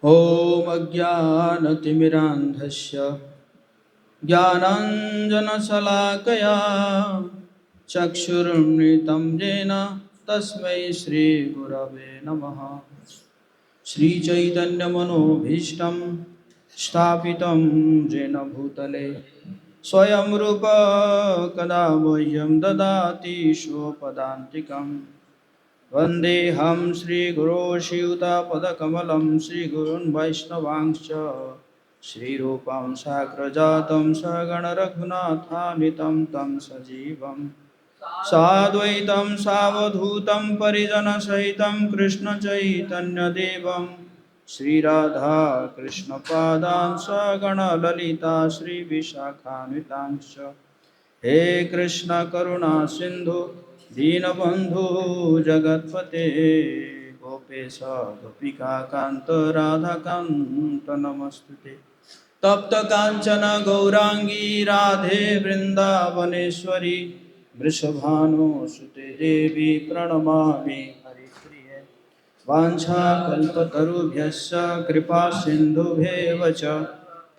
ॐ अज्ञानतिमिरान्धस्य ज्ञानाञ्जनशलाकया चक्षुरुन्मिलितं येन तस्मै श्रीगुरवे नमः। श्रीचैतन्यमनोभीष्टं स्थापितं येन भूतले स्वयं रूप कदा मह्यं ददाति स्वपदान्तिकम्। वन्देऽहं श्रीगुरो श्रीयुतापदकमलं श्रीगुरून् वैष्णवांश्च श्रीरूपं साग्रजातं सगणरघुनाथान्वितं तं सजीवं साद्वैतं सावधूतं परिजनसहितं कृष्णचैतन्यदेवं श्रीराधा कृष्णपादान् सगणललिता श्रीविशाखान्वितांश्च। हे कृष्ण करुणा सिंधु दीनबंधु जगतपते गोपेश गोपिका कांत राधा कांत नमस्तुते। तप्त कांचन गौरांगी राधे वृंदावनेश्वरी वृषभानुसुते देवी प्रणमामि हरिप्रिये। वाञ्छाकल्पतरुभ्यश्च कृपा सिन्धुभ्येव च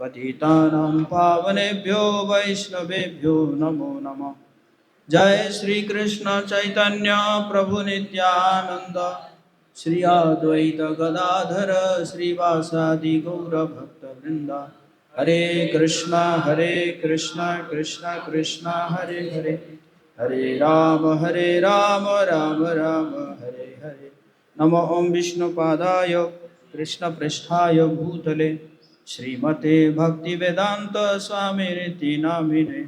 पतितानां पावनेभ्यो वैष्णवेभ्यो नमो नमः। जय श्री कृष्ण चैतन्य प्रभु नित्यानंद श्री अद्वैत गदाधर श्रीवासादि गौर भक्तवृंद। हरे कृष्णा कृष्णा कृष्णा हरे हरे, हरे राम राम राम हरे हरे। नमो ओं विष्णुपादाय कृष्णपृष्ठाय भूतले श्रीमते भक्तिवेदांत स्वामिनिति नामिने।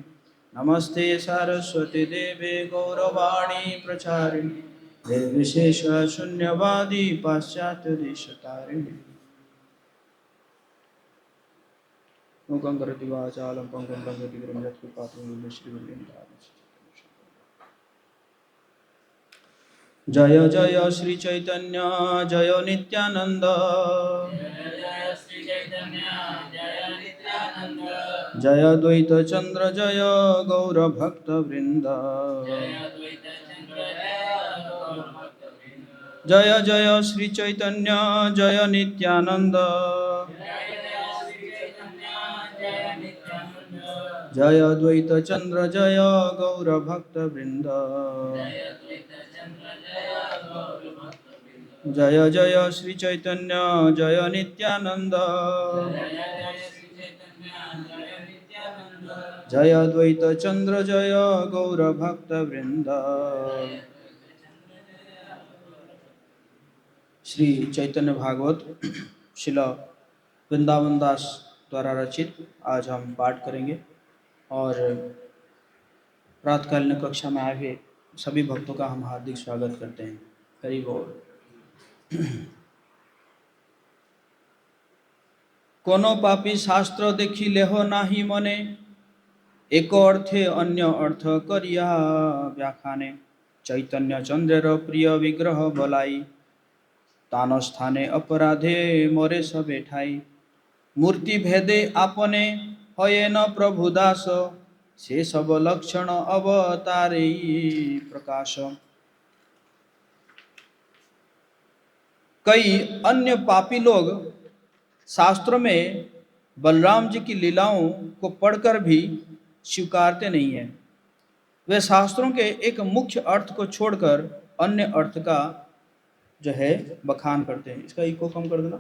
नमस्ते सरस्वती देवे गौरवाणी प्रचारिणी निर्विशेष शून्यवादी पाश्चात्य देशतारिणी। मूकं करोति वाचालं पंगुं लंघयति गिरिं यत्कृपातुं श्रीवल्लीं। जय जय श्री चैतन्य जय नित्यानंद, जय द्वैत चंद्र जय गौर भक्त वृंद। जय जय श्री चैतन्य जय नित्यानंद, जय द्वैत चंद्र जय गौर भक्त वृंद। जय जय श्री चैतन्य जय नित्यानंद, जय द्वैत चंद्र जय गौर भक्त वृंद। श्री चैतन्य भागवत शिला वृंदावन दास द्वारा रचित आज हम पाठ करेंगे और प्रातःकालीन कक्षा में आए हुए सभी भक्तों का हम हार्दिक स्वागत करते हैं। हरि बोल। कोनो पापी शास्त्र देखी लेहो नाही मने, एक अर्थे अन्य अर्थ करिया व्याखाने। चैतन्य चंद्रेर प्रिय विग्रह बोलाई, तान स्थाने अपराधे मोरे सबे ठाई। मूर्ति भेदे आपने हये न प्रभु दास, से सब लक्षण अवतारे प्रकाश। कई अन्य पापी लोग शास्त्रों में बलराम जी की लीलाओं को पढ़कर भी स्वीकारते नहीं हैं। वे शास्त्रों के एक मुख्य अर्थ को छोड़कर अन्य अर्थ का जो है बखान करते हैं। इसका इको कम कर देना।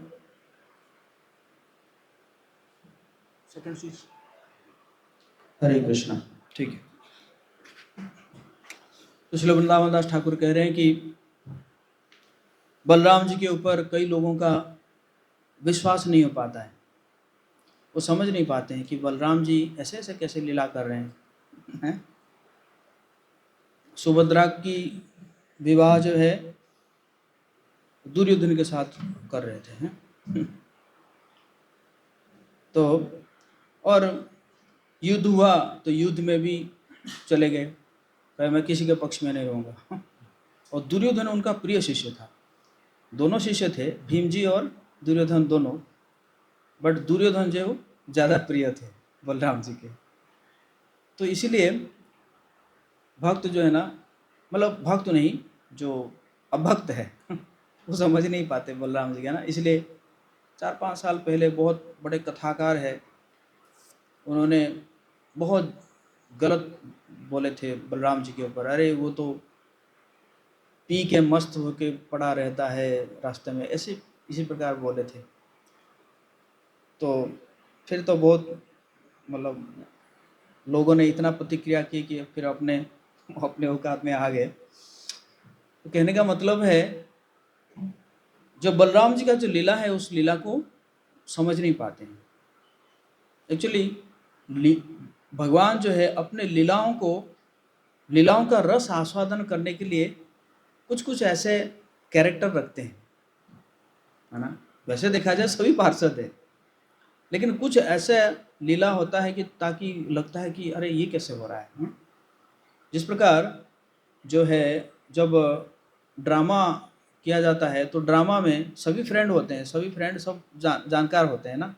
सेकंड चीज। हरे कृष्णा। ठीक है। तो श्री वृंदावन दास ठाकुर कह रहे हैं कि बलराम जी के ऊपर कई लोगों का विश्वास नहीं हो पाता है। वो समझ नहीं पाते हैं कि बलराम जी ऐसे ऐसे कैसे लीला कर रहे हैं। सुभद्रा की विवाह जो है दुर्योधन के साथ कर रहे थे हैं? तो और युद्ध हुआ तो युद्ध में भी चले गए, कहे मैं किसी के पक्ष में नहीं रहूँगा। और दुर्योधन उनका प्रिय शिष्य था। दोनों शिष्य थे, भीम जी और दुर्योधन दोनों, बट दुर्योधन जो ज़्यादा प्रिय थे बलराम जी के। तो इसीलिए भक्त जो है ना, मतलब भक्त नहीं, जो अभक्त है वो समझ नहीं पाते बलराम जी का ना। इसलिए 4-5 साल पहले बहुत बड़े कथाकार है, उन्होंने बहुत गलत बोले थे बलराम जी के ऊपर। अरे वो तो पी के मस्त होके पड़ा रहता है रास्ते में, ऐसे इसी प्रकार बोले थे। तो फिर तो बहुत मतलब लोगों ने इतना प्रतिक्रिया की कि फिर अपने अपने औकात में आ गए। तो कहने का मतलब है, जो बलराम जी का जो लीला है उस लीला को समझ नहीं पाते हैं। एक्चुअली भगवान जो है अपने लीलाओं का रस आस्वादन करने के लिए कुछ कुछ ऐसे कैरेक्टर रखते हैं, है ना। वैसे देखा जाए सभी पार्षद है, लेकिन कुछ ऐसे लीला होता है कि ताकि लगता है कि अरे ये कैसे हो रहा है। जिस प्रकार जो है जब ड्रामा किया जाता है तो ड्रामा में सभी फ्रेंड होते हैं, सभी फ्रेंड सब जानकार होते हैं ना,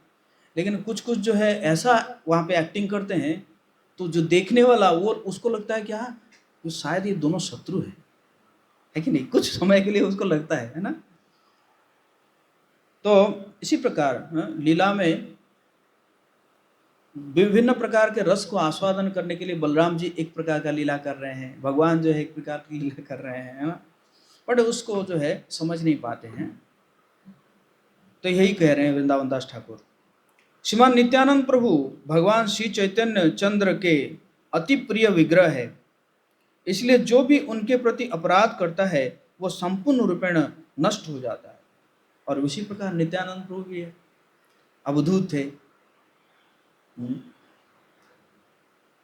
लेकिन कुछ कुछ जो है ऐसा वहाँ पे एक्टिंग करते हैं तो जो देखने वाला वो उसको लगता है कि हाँ तो शायद ये दोनों शत्रु है कि नहीं, कुछ समय के लिए उसको लगता है ना। तो इसी प्रकार लीला में विभिन्न प्रकार के रस को आस्वादन करने के लिए बलराम जी एक प्रकार का लीला कर रहे हैं, भगवान जो है एक प्रकार की लीला कर रहे हैं, है ना, बट उसको जो है समझ नहीं पाते हैं। तो यही कह रहे हैं वृंदावन दास ठाकुर। श्रीमान नित्यानंद प्रभु भगवान श्री चैतन्य चंद्र के अति प्रिय विग्रह है, इसलिए जो भी उनके प्रति अपराध करता है वो संपूर्ण रूपेण नष्ट हो जाता है। और उसी प्रकार नित्यानंद प्रभु भी है, अवधूत थे।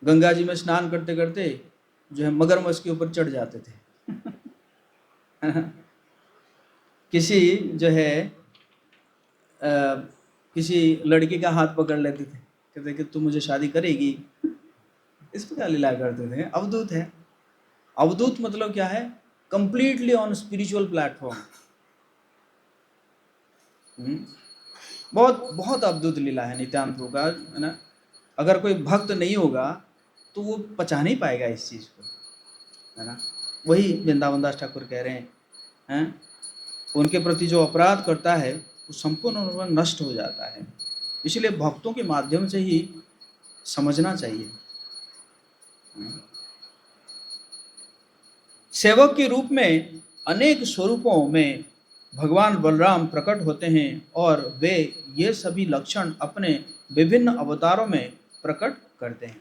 गंगा जी में स्नान करते करते जो है मगरमच्छ के ऊपर चढ़ जाते थे किसी जो है किसी लड़की का हाथ पकड़ लेते थे, कहते कि तू मुझे शादी करेगी, इस प्रकार लीला करते थे। अवधूत है। अवधूत मतलब क्या है? Completely on spiritual platform. बहुत बहुत अवधूत लीला है नित्यानंद प्रभु का, है ना। अगर कोई भक्त नहीं होगा तो वो पचा नहीं पाएगा इस चीज़ को, है ना। वही वृंदावन दास ठाकुर कह रहे हैं, उनके प्रति जो अपराध करता है वो संपूर्ण रूप में नष्ट हो जाता है। इसलिए भक्तों के माध्यम से ही समझना चाहिए। सेवक के रूप में अनेक स्वरूपों में भगवान बलराम प्रकट होते हैं और वे ये सभी लक्षण अपने विभिन्न अवतारों में प्रकट करते हैं।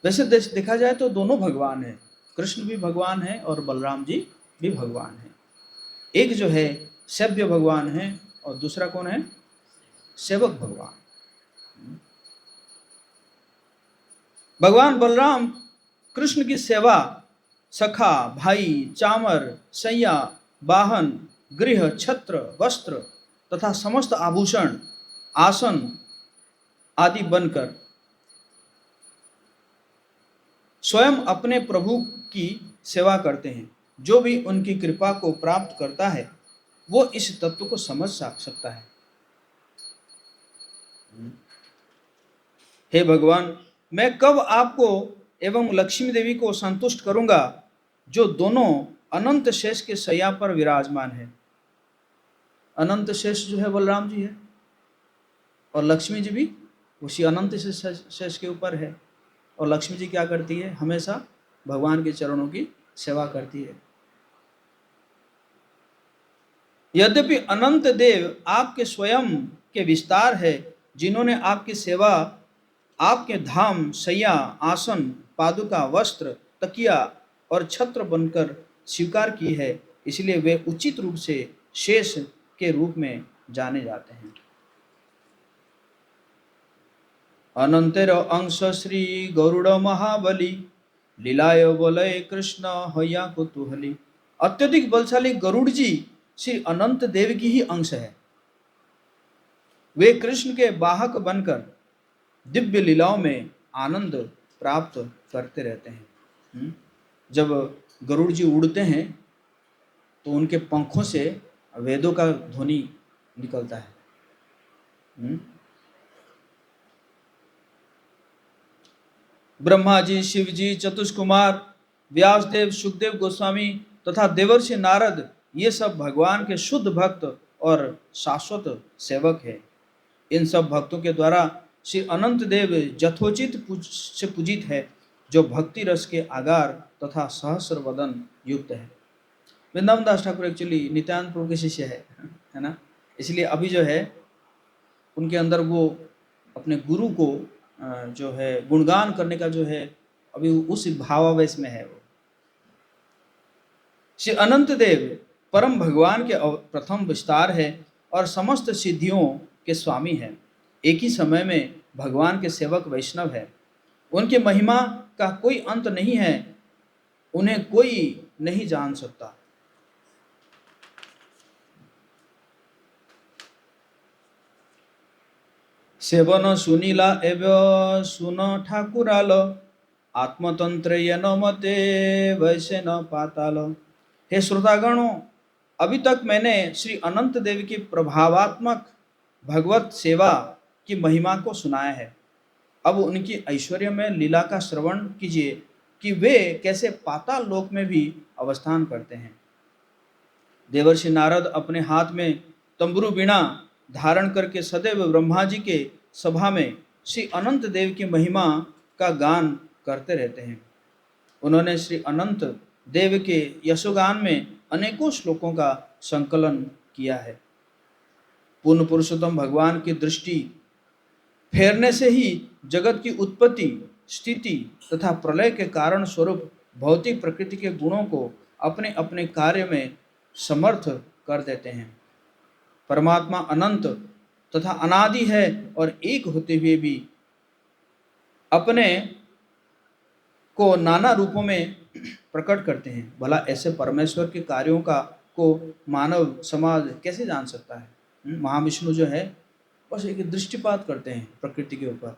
वैसे देखा जाए तो दोनों भगवान हैं, कृष्ण भी भगवान है और बलराम जी भी भगवान है। एक जो है सेव्य भगवान है और दूसरा कौन है? सेवक भगवान। भगवान बलराम कृष्ण की सेवा सखा, भाई, चामर, सैया, वाहन, गृह, छत्र, वस्त्र तथा समस्त आभूषण, आसन आदि बनकर स्वयं अपने प्रभु की सेवा करते हैं। जो भी उनकी कृपा को प्राप्त करता है वो इस तत्व को समझ सकता है। हे भगवान, मैं कब आपको एवं लक्ष्मी देवी को संतुष्ट करूंगा जो दोनों अनंत शेष के शैया पर विराजमान है। अनंत शेष जो है बलराम जी है और लक्ष्मी जी भी उसी अनंत शेष के ऊपर है। और लक्ष्मी जी क्या करती है? हमेशा भगवान के चरणों की सेवा करती है। यद्यपि अनंत देव आपके स्वयं के विस्तार है, जिन्होंने आपकी सेवा आपके धाम, शैया, आसन, पादुका, वस्त्र, तकिया और छत्र बनकर स्वीकार की है, इसलिए वे उचित रूप से शेष के रूप में जाने जाते हैं। अनंतर अंश श्री गरुड़ महाबली, लीलाय बोलय कृष्ण हैया कुतूहली। अत्यधिक बलशाली गरुड़ जी श्री अनंत देव की ही अंश है। वे कृष्ण के वाहक बनकर दिव्य लीलाओं में आनंद प्राप्त करते रहते हैं। जब गरुड़ जी उड़ते हैं तो उनके पंखों से वेदों का ध्वनि निकलता है। ब्रह्मा जी, शिव जी, चतुष्कुमार, व्यासदेव, सुखदेव गोस्वामी तथा देवर्षि नारद, ये सब भगवान के शुद्ध भक्त और शाश्वत सेवक है। इन सब भक्तों के द्वारा श्री अनंत देव यथोचित से पूजित है, जो भक्ति रस के आगार तथा सहस्र वदन युक्त है। वृंदावन दास ठाकुर एक्चुअली नित्यानंद प्रभु के शिष्य है ना, इसलिए अभी जो है उनके अंदर वो अपने गुरु को जो है गुणगान करने का जो है अभी उस भावावेश में है। वो श्री अनंत देव परम भगवान के प्रथम विस्तार है और समस्त सिद्धियों के स्वामी है। एक ही समय में भगवान के सेवक वैष्णव है। उनके महिमा का कोई अंत नहीं है, उन्हें कोई नहीं जान सकता। सेवन सुनीला एवं सुन ठाकुराल, आत्मतंत्र न मते वैसे न पाताल। हे श्रोतागणों, अभी तक मैंने श्री अनंत देव की प्रभावात्मक भगवत सेवा की महिमा को सुनाया है। अब उनकी ऐश्वर्यमय लीला का श्रवण कीजिए कि वे कैसे पाताल लोक में भी अवस्थान करते हैं। देवर्षि नारद अपने हाथ में तंबुरु बीणा धारण करके सदैव ब्रह्मा जी के सभा में श्री अनंत देव की महिमा का गान करते रहते हैं। उन्होंने श्री अनंत देव के यशोगान में अनेकों श्लोकों का संकलन किया है। पूर्ण पुरुषोत्तम भगवान की दृष्टि फेरने से ही जगत की उत्पत्ति, स्थिति तथा प्रलय के कारण स्वरूप भौतिक प्रकृति के गुणों को अपने अपने कार्य में समर्थ कर देते हैं। परमात्मा अनंत तथा अनादि है और एक होते हुए भी अपने को नाना रूपों में प्रकट करते हैं। भला ऐसे परमेश्वर के कार्यों का को मानव समाज कैसे जान सकता है? महाविष्णु जो है बस एक दृष्टिपात करते हैं प्रकृति के ऊपर।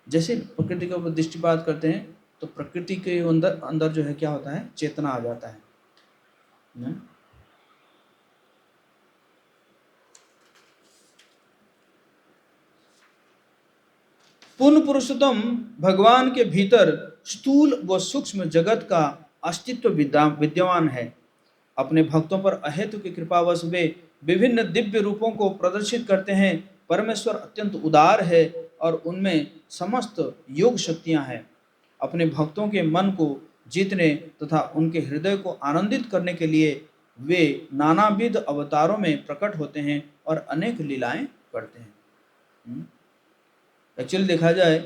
जैसे प्रकृति के ऊपर दृष्टिपात करते हैं तो प्रकृति के अंदर अंदर जो है क्या होता है, चेतना आ जाता है। पूर्ण पुरुषोत्तम भगवान के भीतर स्थूल व सूक्ष्म जगत का अस्तित्व विद्यमान है। अपने भक्तों पर अहेतु की कृपावश वे विभिन्न दिव्य रूपों को प्रदर्शित करते हैं। परमेश्वर अत्यंत उदार है और उनमें समस्त योग शक्तियां हैं। अपने भक्तों के मन को जीतने तथा उनके हृदय को आनंदित करने के लिए वे नानाविध अवतारों में प्रकट होते हैं और अनेक लीलाएं करते हैं। एक्चुअली देखा जाए,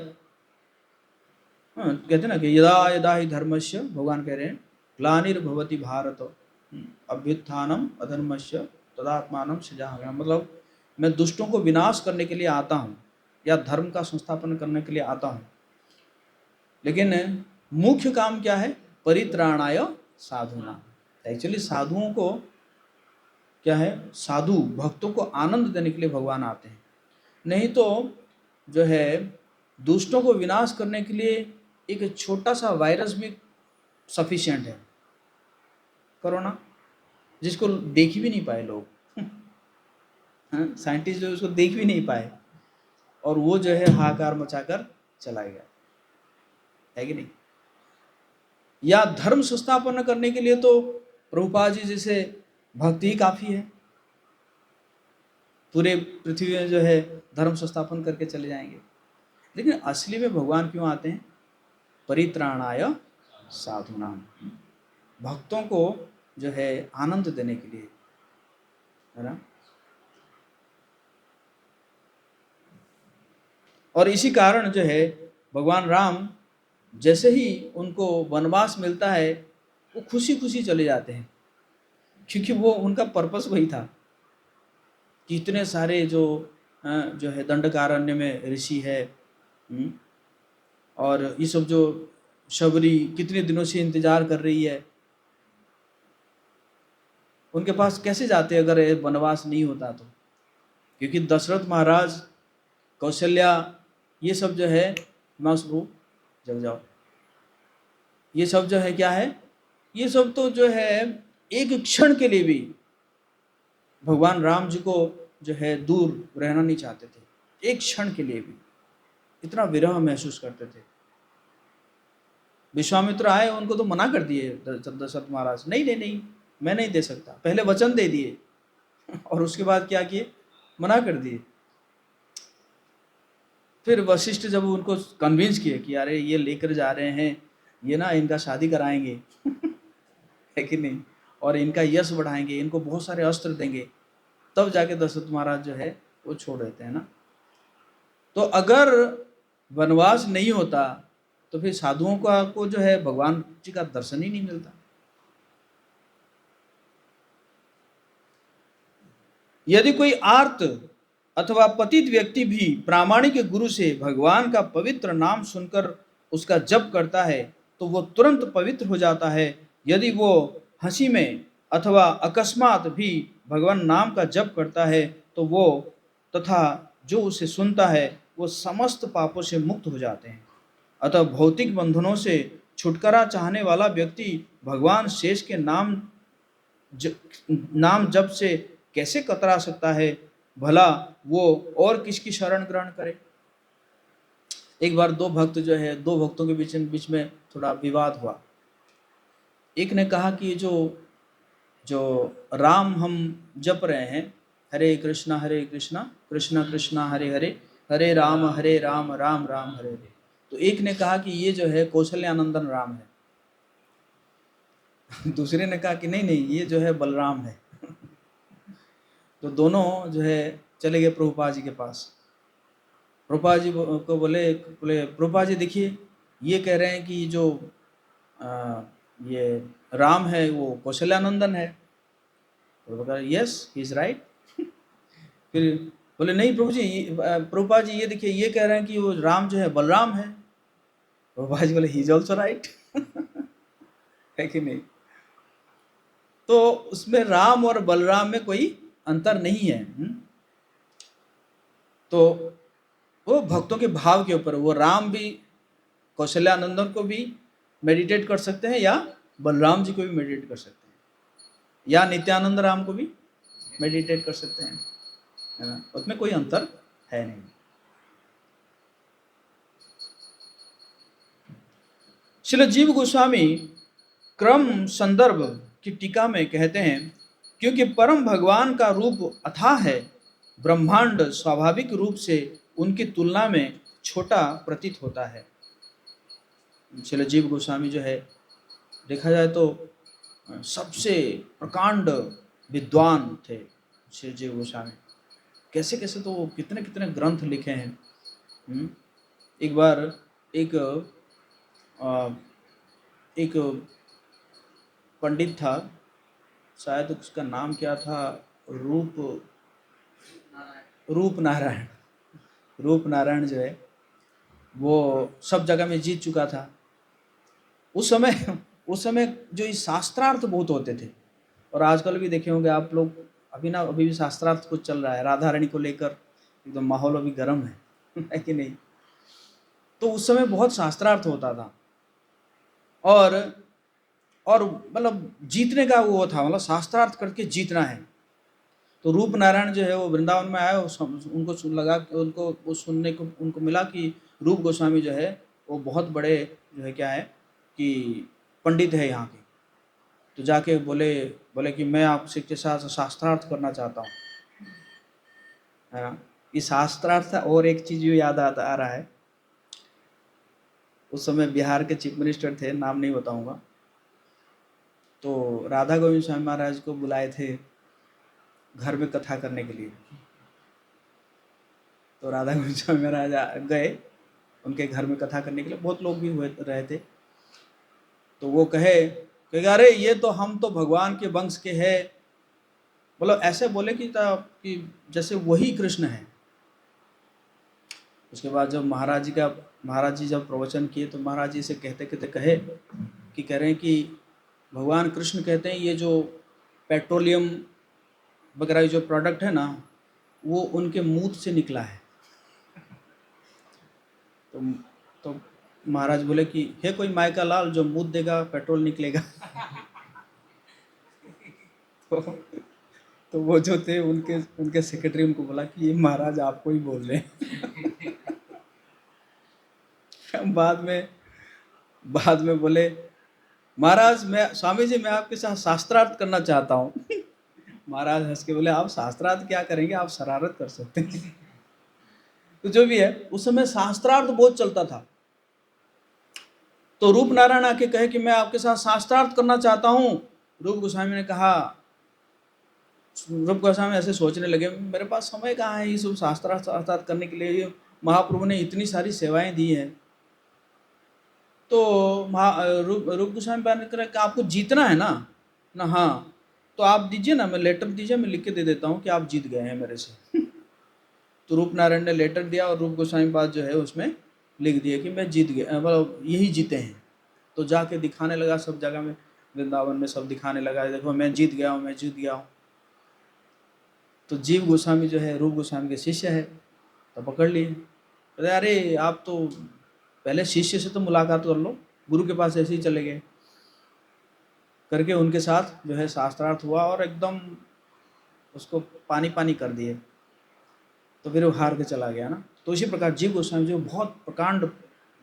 कहते हैं ना कि यदा यदा ही धर्मस्य, भगवान कह रहे हैं ग्लानिर्भवति भारत अभ्युत्थानम अधर्मस्य तदात्मानं सृजाम्यहम्। मतलब मैं दुष्टों को विनाश करने के लिए आता हूँ या धर्म का संस्थापन करने के लिए आता हूँ, लेकिन मुख्य काम क्या है? परित्राणाय साधूनां। एक्चुअली साधुओं को क्या है, साधु भक्तों को आनंद देने के लिए भगवान आते हैं। नहीं तो जो है दुष्टों को विनाश करने के लिए एक छोटा सा वायरस भी सफिशिएंट है, कोरोना, जिसको देख भी नहीं पाए लोग। साइंटिस्ट जो उसको देख भी नहीं पाए और वो जो है हाहाकार मचाकर चला गया, है कि नहीं? या धर्म संस्थापन करने के लिए तो प्रभुपाद जी जैसे भक्ति ही काफी है, पूरे पृथ्वी में जो है धर्म संस्थापन करके चले जाएंगे। लेकिन असली में भगवान क्यों आते हैं? परित्राणाय साधूनां, भक्तों को जो है आनंद देने के लिए, है ना। और इसी कारण जो है भगवान राम जैसे ही उनको वनवास मिलता है वो खुशी खुशी चले जाते हैं, क्योंकि वो उनका पर्पस वही था कि इतने सारे जो है दंडकारण्य में ऋषि है, और ये सब जो शबरी कितने दिनों से इंतजार कर रही है, उनके पास कैसे जाते अगर ये वनवास नहीं होता तो? क्योंकि दशरथ महाराज, कौशल्या, ये सब जो है मासरू जग जाओ, ये सब जो है क्या है, ये सब तो जो है एक क्षण के लिए भी भगवान राम जी को जो है दूर रहना नहीं चाहते थे। एक क्षण के लिए भी इतना विरह महसूस करते थे। विश्वामित्र आए, उनको तो मना कर दिए दशरथ महाराज, नहीं नहीं नहीं, मैं नहीं दे सकता, पहले वचन दे दिए और उसके बाद क्या किए, मना कर दिए। फिर वशिष्ठ जब उनको कन्विंस किए कि अरे ये लेकर जा रहे हैं, ये ना इनका शादी कराएंगे है कि नहीं, और इनका यश बढ़ाएंगे, इनको बहुत सारे अस्त्र देंगे, तब जाके दशरथ महाराज जो है वो छोड़ देते हैं ना। तो अगर वनवास नहीं होता तो फिर साधुओं को जो है भगवान जी का दर्शन ही नहीं मिलता। यदि कोई आर्त अथवा पतित व्यक्ति भी प्रामाणिक गुरु से भगवान का पवित्र नाम सुनकर उसका जप करता है तो वो तुरंत पवित्र हो जाता है। यदि वो हंसी में अथवा अकस्मात भी भगवान नाम का जप करता है तो वो तथा जो उसे सुनता है वो समस्त पापों से मुक्त हो जाते हैं। अतः भौतिक बंधनों से छुटकारा चाहने वाला व्यक्ति भगवान शेष के नाम जप से कैसे कतरा सकता है, भला वो और किसकी शरण ग्रहण करे। एक बार दो भक्तों के बीच में थोड़ा विवाद हुआ। एक ने कहा कि जो जो राम हम जप रहे हैं, हरे कृष्णा कृष्णा कृष्णा हरे हरे, हरे राम राम राम हरे हरे, तो एक ने कहा कि ये जो है कौशल्यानंदन राम है। दूसरे ने कहा कि नहीं नहीं, ये जो है बलराम है। तो दोनों जो है चले गए प्रभुपाद जी के पास। प्रभुपाद जी को बोले प्रभुपाद जी देखिए, ये कह रहे हैं कि जो ये राम है वो कौशल्यानंदन है। तो बोला यस ही इज राइट। फिर बोले नहीं प्रभु जी, प्रभुपाद जी ये देखिए, ये कह रहे हैं कि वो राम जो है बलराम है। प्रभुपाद जी बोले ही इज ऑल्सो राइट। है कि नहीं। तो उसमें राम और बलराम में कोई अंतर नहीं है। तो वो भक्तों के भाव के ऊपर, वो राम भी कौशल्यानंदन को भी मेडिटेट कर सकते हैं या बलराम जी को भी मेडिटेट कर सकते हैं, या नित्यानंद राम को भी मेडिटेट कर सकते हैं, है ना। उसमें कोई अंतर है नहीं। श्रील जीव गोस्वामी क्रम संदर्भ की टीका में कहते हैं, क्योंकि परम भगवान का रूप अथाह है, ब्रह्मांड स्वाभाविक रूप से उनकी तुलना में छोटा प्रतीत होता है। श्रील जीव गोस्वामी जो है देखा जाए तो सबसे प्रकांड विद्वान थे श्री जीव गोस्वामी। कैसे कैसे तो कितने कितने ग्रंथ लिखे हैं। एक बार एक पंडित था, शायद उसका नाम क्या था, रूप नारायण जो है वो सब जगह में जीत चुका था। उस समय जो ये शास्त्रार्थ बहुत होते थे, और आजकल भी देखे होंगे आप लोग, अभी भी शास्त्रार्थ कुछ चल रहा है, राधा रानी को लेकर एकदम माहौल अभी गर्म है कि नहीं। तो उस समय बहुत शास्त्रार्थ होता था, और मतलब जीतने का वो था, मतलब शास्त्रार्थ करके जीतना है। तो रूप नारायण जो है वो वृंदावन में आए, उनको लगा, उनको वो सुनने को उनको मिला कि रूप गोस्वामी जो है वो बहुत बड़े जो है क्या है कि पंडित है यहाँ के। तो जाके बोले कि मैं आपसे के साथ शास्त्रार्थ करना चाहता हूँ, है ना। इस शास्त्रार्थ और एक चीज़ जो याद आ रहा है, उस समय बिहार के चीफ मिनिस्टर थे, नाम नहीं बताऊंगा, तो राधा गोविंद स्वामी महाराज को बुलाए थे घर में कथा करने के लिए। तो राधा गोविंद स्वामी महाराज गए उनके घर में कथा करने के लिए, बहुत लोग भी हुए रहे थे। तो वो कहे अरे ये तो हम तो भगवान के वंश के हैं, मतलब ऐसे बोले कि जैसे वही कृष्ण है। उसके बाद जब महाराज जी जब प्रवचन किए तो महाराज जी से कहते कहे कि कह रहे हैं कि भगवान कृष्ण कहते हैं ये जो पेट्रोलियम वगैरह जो प्रोडक्ट है ना, वो उनके मूत से निकला है। तो महाराज बोले कि हे कोई माय का लाल, जो मूत देगा पेट्रोल निकलेगा। तो वो जो थे उनके सेक्रेटरी उनको बोला कि ये महाराज आपको ही बोल रहे हैं। बाद में बोले महाराज, स्वामी जी मैं आपके साथ शास्त्रार्थ करना चाहता हूँ। महाराज हंस के बोले आप शास्त्रार्थ क्या करेंगे, आप शरारत कर सकते हैं। तो जो भी है, उस समय शास्त्रार्थ बहुत चलता था। तो रूप नारायण आके कहे कि मैं आपके साथ शास्त्रार्थ करना चाहता हूँ। रूप गोस्वामी ने कहा, रूप गोस्वामी ऐसे सोचने लगे, मेरे पास समय कहाँ है ये सब शास्त्रार्थ करने के लिए, महाप्रभु ने इतनी सारी सेवाएं दी हैं। तो रूप गोस्वामी ने कहा कि आपको जीतना है ना हाँ, तो आप दीजिए ना, मैं लेटर दीजिए, मैं लिख के दे देता हूँ कि आप जीत गए हैं मेरे से। तो रूप नारायण ने लेटर दिया और रूप गोस्वामी पाद जो है उसमें लिख दिया कि मैं जीत गया, मतलब यही जीते हैं। तो जाके दिखाने लगा सब जगह में, वृंदावन में सब दिखाने लगा, देखो मैं जीत गया हूँ, मैं जीत गया हूँ। तो जीव गोस्वामी जो है रूप गोस्वामी के शिष्य है, तो पकड़ लिए, अरे आप तो पहले शिष्य से तो मुलाकात कर लो, गुरु के पास ऐसे ही चले गए। करके उनके साथ जो है शास्त्रार्थ हुआ और एकदम उसको पानी पानी कर दिए, तो फिर वो हार के चला गया ना। तो इसी प्रकार जीव गोस्वामी जो बहुत प्रकांड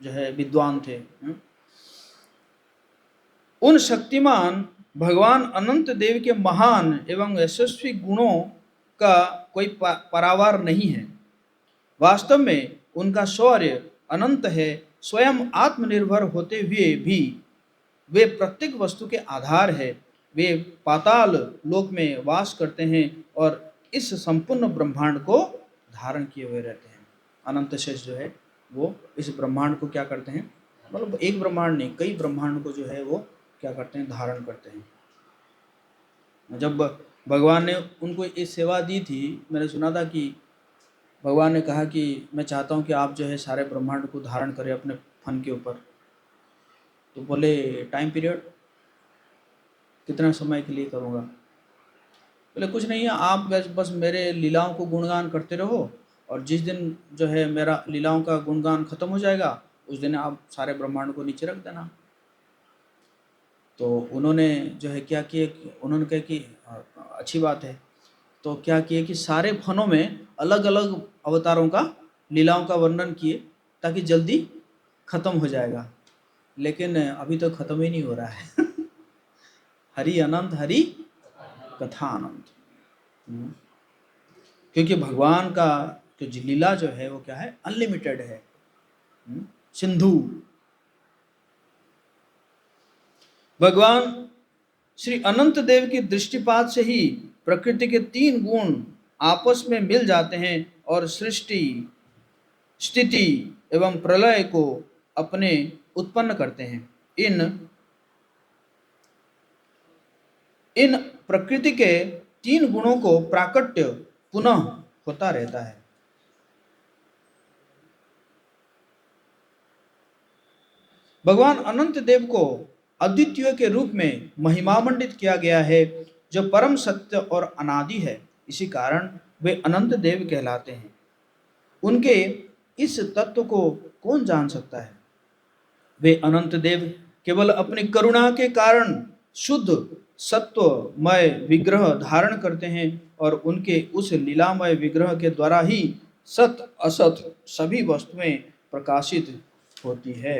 जो है विद्वान थे, उन शक्तिमान भगवान अनंत देव के महान एवं यशस्वी गुणों का कोई परावार नहीं है। वास्तव में उनका शौर्य अनंत है। स्वयं आत्मनिर्भर होते हुए भी वे प्रत्येक वस्तु के आधार है। वे पाताल लोक में वास करते हैं और इस संपूर्ण ब्रह्मांड को धारण किए हुए रहते हैं। अनंत शेष जो है वो इस ब्रह्मांड को क्या करते हैं, मतलब एक ब्रह्मांड नहीं, कई ब्रह्मांड को जो है वो क्या करते हैं, धारण करते हैं। जब भगवान ने उनको ये सेवा दी थी, मैंने सुना था कि भगवान ने कहा कि मैं चाहता हूँ कि आप जो है सारे ब्रह्मांड को धारण करें अपने फन के ऊपर। तो बोले टाइम पीरियड कितना समय के लिए करूँगा? बोले कुछ नहीं है, आप बस मेरे लीलाओं को गुणगान करते रहो, और जिस दिन जो है मेरा लीलाओं का गुणगान खत्म हो जाएगा उस दिन आप सारे ब्रह्मांड को नीचे रख देना। तो उन्होंने जो है क्या किए, उन्होंने कहा कि अच्छी बात है। तो क्या किए कि सारे फनों में अलग अलग अवतारों का लीलाओं का वर्णन किए ताकि जल्दी खत्म हो जाएगा, लेकिन अभी तो खत्म ही नहीं हो रहा है। हरि अनंत, हरि कथा अनंत। क्योंकि भगवान का जो लीला जो है वो क्या है, अनलिमिटेड है। सिंधु भगवान श्री अनंत देव की दृष्टिपात से ही प्रकृति के तीन गुण आपस में मिल जाते हैं और सृष्टि, स्थिति एवं प्रलय को अपने उत्पन्न करते हैं। इन प्रकृति के तीन गुणों को प्राकट्य पुनः होता रहता है। भगवान अनंत देव को अद्वितीय के रूप में महिमामंडित किया गया है, जो परम सत्य और अनादि है। इसी कारण वे अनंत देव कहलाते हैं। उनके इस तत्व को कौन जान सकता है? वे अनंत देव केवल अपनी करुणा के कारण शुद्ध सत्वमय विग्रह धारण करते हैं और उनके उस लीलामय विग्रह के द्वारा ही सत असत सभी वस्तुएं प्रकाशित होती है।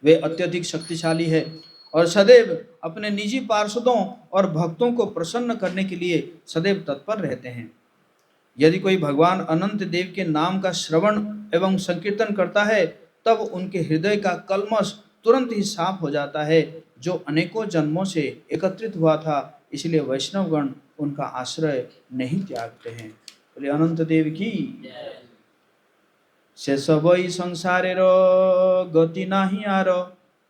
वे अत्यधिक शक्तिशाली है और सदैव अपने निजी पार्षदों और भक्तों को प्रसन्न करने के लिए सदैव तत्पर रहते हैं। यदि कोई भगवान अनंत देव के नाम का श्रवण एवं संकीर्तन करता है, तब उनके हृदय का कल्मश तुरंत ही साफ हो जाता है, जो अनेकों जन्मों से एकत्रित हुआ था। इसलिए वैष्णवगण उनका आश्रय नहीं त्यागते हैं। बोले अनंत देव की। से सबई संसारेर गति नाही आर,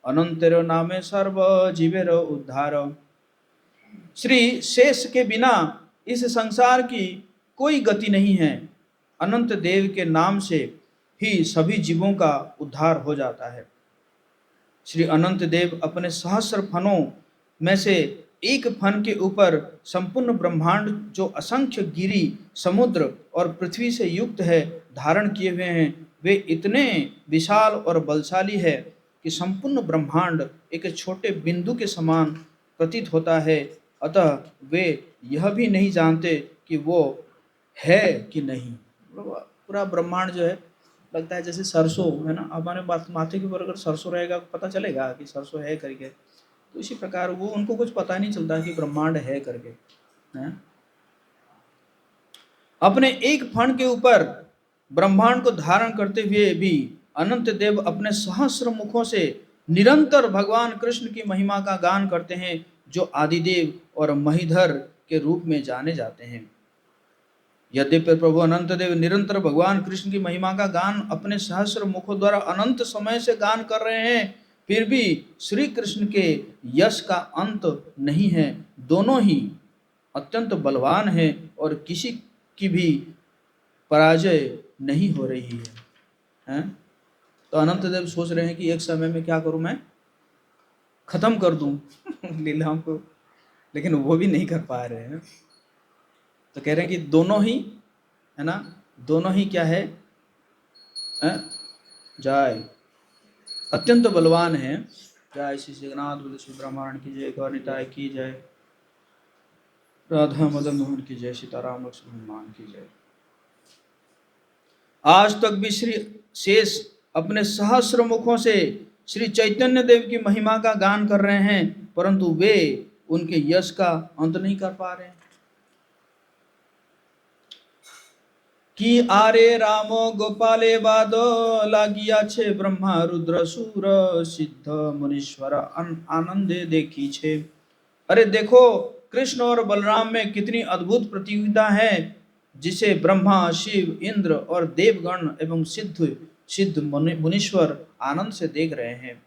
अनंतेर नामे सर्व जीवेर उद्धार। श्री शेष के बिना इस संसार की कोई गति नहीं है। अनंत देव के नाम से ही सभी जीवों का उद्धार हो जाता है। श्री अनंत देव अपने सहस्र फनों में से एक फन के ऊपर संपूर्ण ब्रह्मांड, जो असंख्य गिरी, समुद्र और पृथ्वी से युक्त है, धारण किए हुए हैं। वे इतने विशाल और बलशाली है कि संपूर्ण ब्रह्मांड एक छोटे बिंदु के समान प्रतीत होता है। अतः वे यह भी नहीं जानते कि वो है कि नहीं। पूरा ब्रह्मांड जो है लगता है जैसे सरसों है ना, हमारे माथे के ऊपर अगर सरसों रहेगा पता चलेगा कि सरसों है करके। तो इसी प्रकार वो उनको कुछ पता नहीं चलता कि ब्रह्मांड है करके, हैं? अपने एक फण के ऊपर ब्रह्मांड को धारण करते हुए भी अनंत देव अपने सहस्र मुखों से निरंतर भगवान कृष्ण की महिमा का गान करते हैं, जो आदिदेव और महीधर के रूप में जाने जाते हैं। यद्यपि प्रभु अनंत देव निरंतर भगवान कृष्ण की महिमा का गान अपने सहस्र मुखों द्वारा अनंत समय से गान कर रहे हैं, फिर भी श्री कृष्ण के यश का अंत नहीं है। दोनों ही अत्यंत बलवान हैं और किसी की भी पराजय नहीं हो रही है, हैं? तो अनंत देव सोच रहे हैं कि एक समय में क्या करूं, मैं खत्म कर दूं लीलाओं को, लेकिन वो भी नहीं कर पा रहे हैं। तो कह रहे हैं कि दोनों ही, है ना, दोनों ही क्या है, जय अत्यंत बलवान है। जय श्री जगन्नाथ बल श्री ब्रह्मांड की जय, गौर निताय की जय, राधा मदन मोहन की जय, सीताराम लक्ष्मण हनुमान की जय। आज तक भी श्री शेष अपने सहस्र मुखों से श्री चैतन्य देव की महिमा का गान कर रहे हैं, परंतु वे उनके यश का अंत नहीं कर पा रहे हैं। कि आरे रामो गोपाले बादो लागिया छे ब्रह्मा रुद्र सूर सिद्ध मुनीश्वर आनंदे देखी छे। अरे देखो, कृष्ण और बलराम में कितनी अद्भुत प्रतियोगिता है, जिसे ब्रह्मा, शिव, इंद्र और देवगण एवं सिद्ध सिद्ध मुनीश्वर आनंद से देख रहे हैं।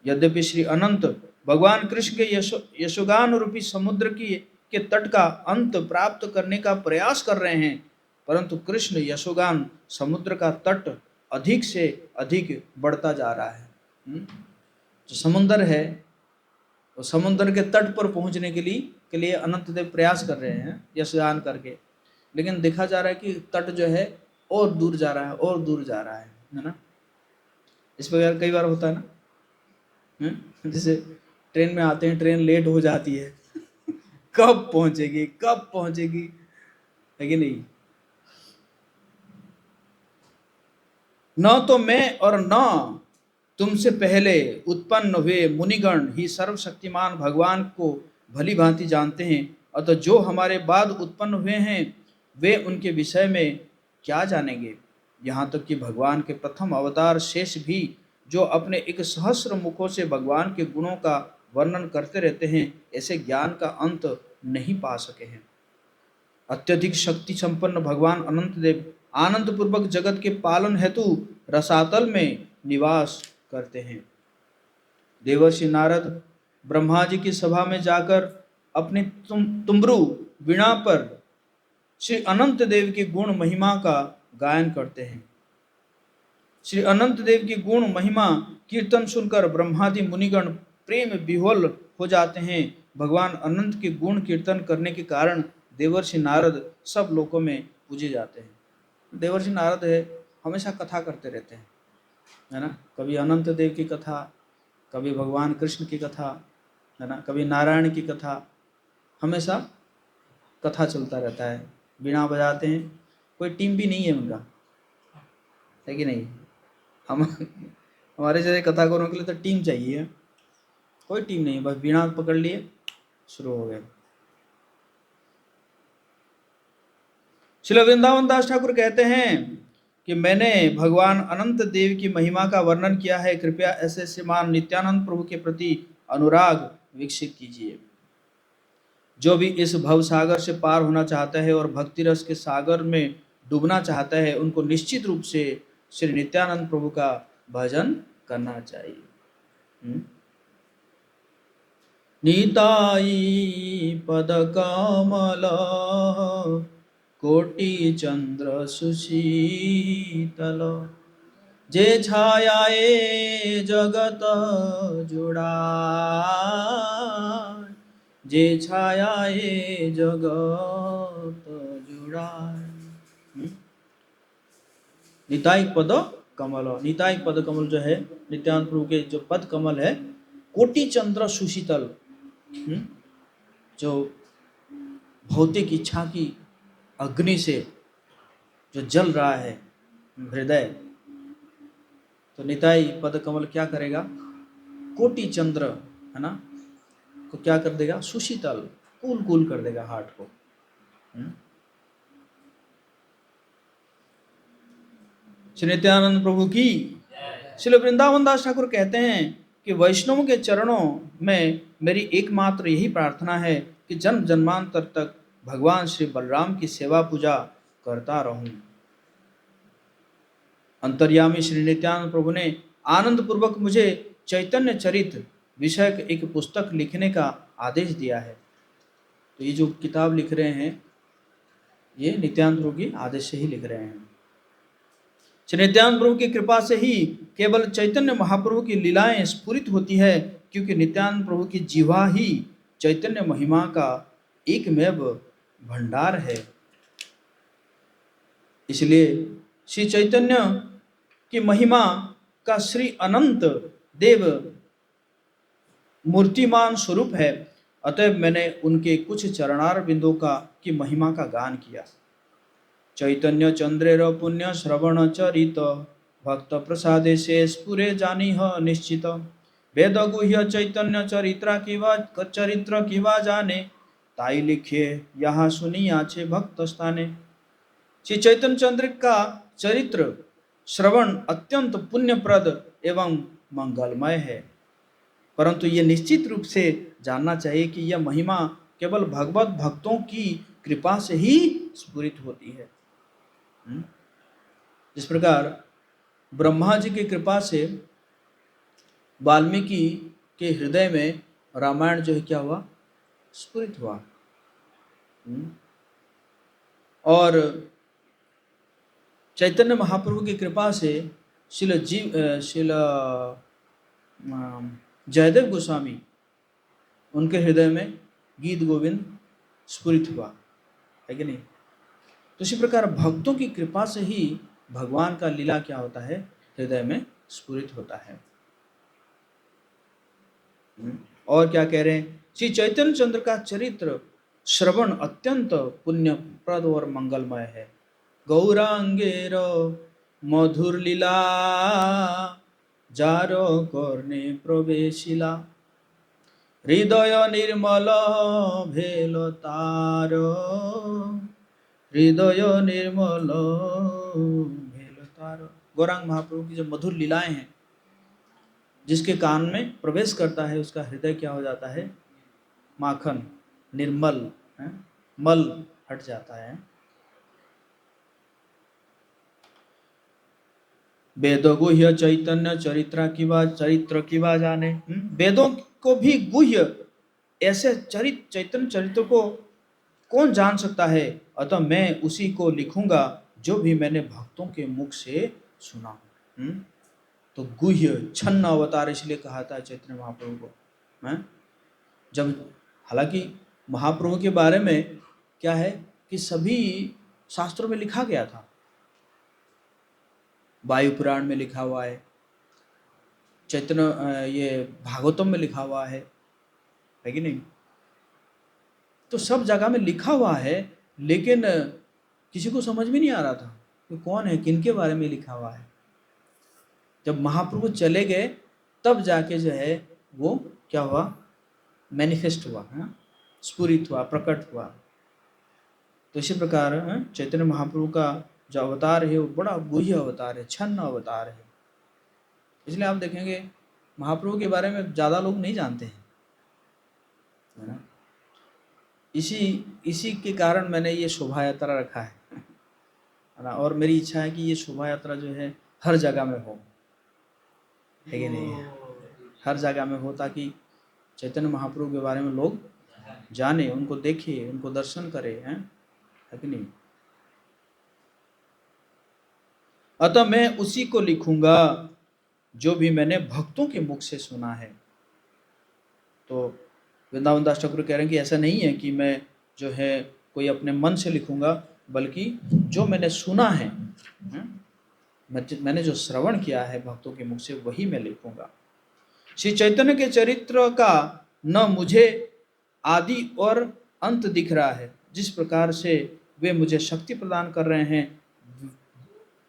यद्यपि श्री अनंत भगवान कृष्ण के यशोगान रूपी समुद्र के तट का अंत प्राप्त करने का प्रयास कर रहे हैं, परंतु कृष्ण यशोगान समुद्र का तट अधिक से अधिक बढ़ता जा रहा है। जो समुद्र है, तो समुद्र के तट पर पहुंचने के लिए अनंत देव प्रयास कर रहे हैं यशगान करके, लेकिन देखा जा रहा है कि तट जो है और दूर जा रहा है और दूर जा रहा है ना। इस प्रकार कई बार होता है ना, जैसे ट्रेन में आते हैं, ट्रेन लेट हो जाती है कब पहुंचेगी, है कि नहीं। न तो मैं और न तुमसे पहले उत्पन्न हुए मुनिगण ही सर्वशक्तिमान भगवान को भली भांति जानते हैं, अतः जो हमारे बाद उत्पन्न हुए हैं वे उनके विषय में क्या जानेंगे। यहाँ तक कि भगवान के प्रथम अवतार शेष भी, जो अपने एक सहस्र मुखों से भगवान के गुणों का वर्णन करते रहते हैं, ऐसे ज्ञान का अंत नहीं पा सके हैं। अत्यधिक शक्ति संपन्न भगवान अनंत देव आनंद पूर्वक जगत के पालन हेतु रसातल में निवास करते हैं। देवर्षि नारद ब्रह्मा जी की सभा में जाकर अपनी तुम्बरू वीणा पर श्री अनंत देव की गुण महिमा का गायन करते हैं। श्री अनंत देव की गुण महिमा कीर्तन सुनकर ब्रह्मादि मुनिगण प्रेम विह्वल हो जाते हैं। भगवान अनंत के गुण कीर्तन करने के कारण देवर्षि नारद सब लोकों में पूजे जाते हैं। देवर्षि नारद है, हमेशा कथा करते रहते हैं, है ना। कभी अनंत देव की कथा, कभी भगवान कृष्ण की कथा, है ना, कभी नारायण की कथा, हमेशा कथा चलता रहता है। बीणा बजाते हैं, कोई टीम भी नहीं है उनका, है कि नहीं। हम हमारे जैसे कथा करों के लिए तो टीम चाहिए, कोई टीम नहीं, बस बीणा पकड़ लिए, शुरू हो गए। श्री वृंदावन दास ठाकुर कहते हैं कि मैंने भगवान अनंत देव की महिमा का वर्णन किया है, कृपया ऐसे श्रीमान नित्यानंद प्रभु के प्रति अनुराग विकसित कीजिए। जो भी इस भव सागर से पार होना चाहता है और भक्ति रस के सागर में डूबना चाहता है, उनको निश्चित रूप से श्री नित्यानंद प्रभु का भजन करना चाहिए। निताई पद कमल कोटि चंद्र सुशीतल, जे छायाए जगत जुड़ा, जे छायाए जगत जुड़ा। निताई पद कमल, निताई पद कमल जो है नित्यानंद प्रभु के जो पद कमल है, कोटि चंद्र सुशीतल, जो भौतिक इच्छा की अग्नि से जो जल रहा है हृदय, तो निताई पद कमल क्या करेगा, कोटि चंद्र, है ना, को क्या कर देगा, सुशीतल, कूल कूल कर देगा हार्ट को। श्री नित्यानंद प्रभु की। श्रील वृंदावन दास ठाकुर कहते हैं कि वैष्णव के चरणों में मेरी एकमात्र यही प्रार्थना है कि जन्म जन्मांतर तक भगवान श्री बलराम की सेवा पूजा करता रहूं। अंतर्यामी श्री नित्यानंद प्रभु ने आनंद पूर्वक मुझे चैतन्य चरित्र विषयक एक पुस्तक लिखने का आदेश दिया है। तो ये जो किताब लिख रहे हैं ये नित्यानंद प्रभु की आदेश से ही लिख रहे हैं। श्री नित्यानंद प्रभु की कृपा से ही केवल चैतन्य महाप्रभु की लीलाएं स्फुरित होती है, क्योंकि नित्यानंद प्रभु की जीवा ही चैतन्य महिमा का एकमेव भंडार है। इसलिए श्री चैतन्य की महिमा का श्री अनंत देव मूर्तिमान स्वरूप है। अतएव मैंने उनके कुछ चरणार बिंदु की महिमा का गान किया। चैतन्य चंद्रेर पुण्य श्रवण चरित भक्त प्रसादे से स्फुरे जानी निश्चित। वेद गुह्य चैतन्य चरित्र किवा जाने, ताई लिखे यहाँ सुनी आछे भक्त स्थाने। श्री चैतन्य चंद्र का चरित्र श्रवण अत्यंत पुण्यप्रद एवं मंगलमय है, परंतु ये निश्चित रूप से जानना चाहिए कि यह महिमा केवल भगवत भक्तों की कृपा से ही स्फुरित होती है। जिस प्रकार ब्रह्मा जी की कृपा से वाल्मीकि के हृदय में रामायण जो है क्या हुआ, स्फुरित हुआ। और चैतन्य महाप्रभु की कृपा से श्रील जयदेव गोस्वामी उनके हृदय में गीत गोविंद स्फुरित हुआ है कि नहीं। तो इसी प्रकार भक्तों की कृपा से ही भगवान का लीला क्या होता है, हृदय में स्फुरित होता है। और क्या कह रहे हैं, श्री चैतन्य चंद्र का चरित्र श्रवण अत्यंत पुण्यप्रद और मंगलमय है। गौरांगेर मधुर लीला जारो कर्णे प्रवेशिला, हृदय निर्मल भेल तार, हृदय निर्मल भेल तार। गौरांग महाप्रभु की जो मधुर लीलाएं हैं, जिसके कान में प्रवेश करता है उसका हृदय क्या हो जाता है, माखन निर्मल है? मल हट जाता है। वेदों गुह्य चैतन्य चरित्र किवा जाने। वेदों को भी गुह्य ऐसे चैतन्य चरित्र को कौन जान सकता है। अतः मैं उसी को लिखूंगा जो भी मैंने भक्तों के मुख से सुना। तो गुह्य छन्न अवतार इसलिए कहा था चैतन्य महाप्रभु को। जब हालांकि महाप्रभु के बारे में क्या है कि सभी शास्त्रों में लिखा गया था, वायु पुराण में लिखा हुआ है, चैतन्य ये भागवतम में लिखा हुआ है कि नहीं। तो सब जगह में लिखा हुआ है, लेकिन किसी को समझ में नहीं आ रहा था कि कौन है, किनके बारे में लिखा हुआ है। जब महाप्रभु चले गए तब जाके जो है वो क्या हुआ, मैनिफेस्ट हुआ, स्फुरित हुआ, प्रकट हुआ। तो इसी प्रकार चैतन्य महाप्रभु का जो अवतार है वो बड़ा गुह्य अवतार है, छन्न अवतार है। इसलिए आप देखेंगे महाप्रभु के बारे में ज़्यादा लोग नहीं जानते हैं, है ना। इसी के कारण मैंने ये शोभा यात्रा रखा है ना। और मेरी इच्छा है कि ये शोभा यात्रा जो है हर जगह में हो, है कि नहीं, हर जगह में हो, ताकि चैतन्य महाप्रभु के बारे में लोग जाने, उनको देखे, उनको दर्शन करे, है कि नहीं। अतः मैं उसी को लिखूंगा जो भी मैंने भक्तों के मुख से सुना है। तो वृंदावन दास ठाकुर कह रहे हैं कि ऐसा नहीं है कि मैं जो है कोई अपने मन से लिखूंगा, बल्कि जो मैंने सुना है, मैंने जो श्रवण किया है भक्तों के मुख से, वही मैं लिखूंगा। श्री चैतन्य के चरित्र का न मुझे आदि और अंत दिख रहा है। जिस प्रकार से वे मुझे शक्ति प्रदान कर रहे हैं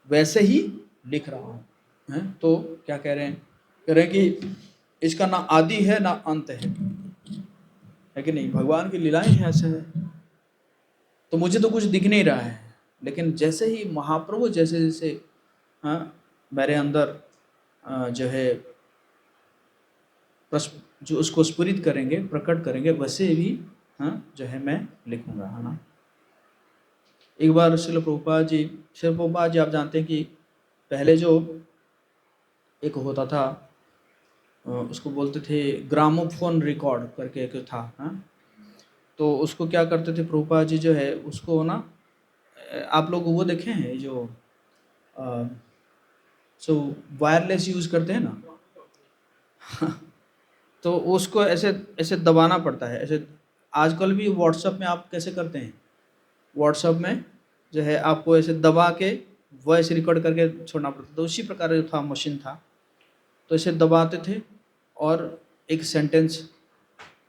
वैसे ही लिख रहा हूँ। तो क्या कह रहे हैं, कह रहे हैं कि इसका ना आदि है ना अंत है। है कि नहीं? भगवान की लीलाएं हैं ऐसे है। तो मुझे तो कुछ दिख नहीं रहा है, लेकिन जैसे ही महाप्रभु जैसे जैसे हाँ मेरे अंदर जो है जो उसको स्फुरित करेंगे, प्रकट करेंगे, वैसे भी हाँ जो है मैं लिखूंगा, है ना। एक बार श्रील प्रभुपाद जी आप जानते हैं कि पहले जो एक होता था उसको बोलते थे ग्रामोफोन रिकॉर्ड करके एक था, हाँ। तो उसको क्या करते थे प्रभुपाद जी जो है उसको ना, आप लोग वो देखे हैं जो सो वायरलेस यूज करते हैं ना तो उसको ऐसे ऐसे दबाना पड़ता है ऐसे। आजकल भी व्हाट्सएप में आप कैसे करते हैं, व्हाट्सएप में जो है आपको ऐसे दबा के वॉइस रिकॉर्ड करके छोड़ना पड़ता था, तो उसी प्रकार जो था मशीन था। तो ऐसे दबाते थे और एक सेंटेंस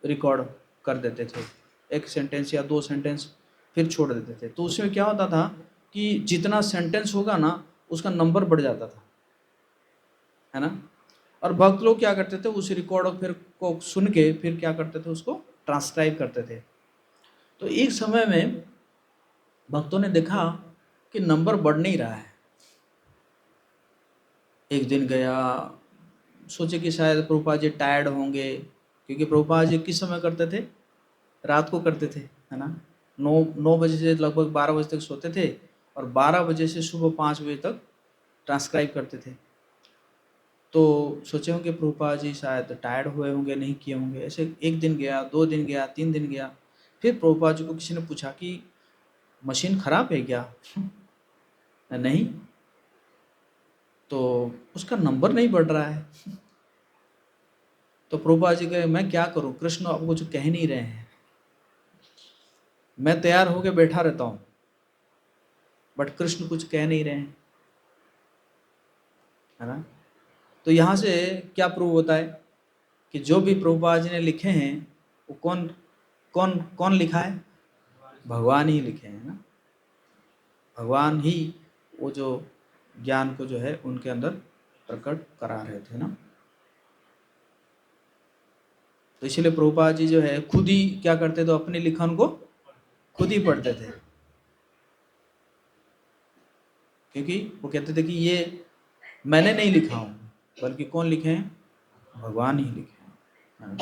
रिकॉर्ड कर देते थे, एक सेंटेंस या दो सेंटेंस, फिर छोड़ देते थे। तो उसमें क्या होता था कि जितना सेंटेंस होगा ना उसका नंबर बढ़ जाता था, है ना। और भक्त लोग क्या करते थे उस रिकॉर्ड फिर को सुन के फिर क्या करते थे उसको ट्रांसक्राइब करते थे। तो एक समय में भक्तों ने देखा कि नंबर बढ़ नहीं रहा है। एक दिन गया, सोचे कि शायद प्रभुपाद जी टायर्ड होंगे, क्योंकि प्रभुपाद जी किस समय करते थे, रात को करते थे, है ना। 9 बजे से लगभग 12 बजे तक सोते थे और 12 बजे से सुबह 5 बजे तक ट्रांसक्राइब करते थे। तो सोचे होंगे प्रभुपाद जी शायद टायर्ड हुए होंगे, नहीं किए होंगे। ऐसे एक दिन गया, 2 दिन गया, 3 दिन गया, फिर प्रभुपाद जी को किसी ने पूछा कि मशीन खराब है क्या नहीं, तो उसका नंबर नहीं बढ़ रहा है। तो प्रभुपाद जी कहे मैं क्या करूं, कृष्ण आपको कुछ कह नहीं रहे हैं, मैं तैयार होकर बैठा रहता हूं बट कृष्ण कुछ कह नहीं रहे हैं, है ना। तो यहाँ से क्या प्रूव होता है कि जो भी प्रभुपाद जी ने लिखे हैं वो कौन कौन कौन लिखा है, भगवान ही लिखे हैं ना। भगवान ही वो जो ज्ञान को जो है उनके अंदर प्रकट करा रहे थे ना। तो इसलिए प्रभुपाद जी जो है खुद ही क्या करते थे, तो अपने लिखन को खुद ही पढ़ते थे, क्योंकि वो कहते थे कि ये मैंने नहीं लिखा हूँ बल्कि कौन लिखे हैं, भगवान ही लिखे हैं।